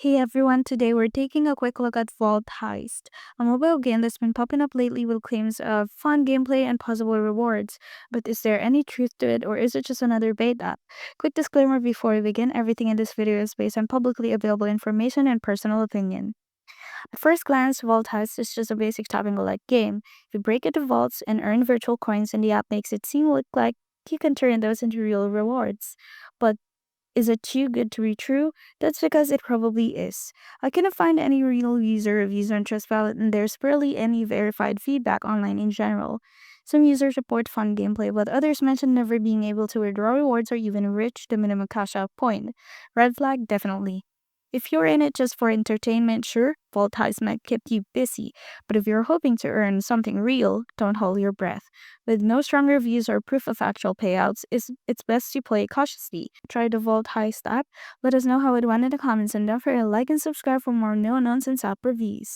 Hey everyone, today we're taking a quick look at Vault Heist, a mobile game that's been popping up lately with claims of fun gameplay and possible rewards. But is there any truth to it, or is it just another bait app? Quick disclaimer before we begin, everything in this video is based on publicly available information and personal opinion. At first glance, Vault Heist is just a basic tapping like game. You break into vaults and earn virtual coins, and the app makes it seem like you can turn those into real rewards. But is it too good to be true? That's because it probably is. I couldn't find any real user reviews on Trustpilot, and there's barely any verified feedback online in general. Some users report fun gameplay, but others mention never being able to withdraw rewards or even reach the minimum cash out point. Red flag, definitely. If you're in it just for entertainment, sure, Vault Heist might keep you busy, but if you're hoping to earn something real, don't hold your breath. With no strong reviews or proof of actual payouts, it's best to play cautiously. Try the Vault Heist app, let us know how it went in the comments, and don't forget to like and subscribe for more no-nonsense app reviews.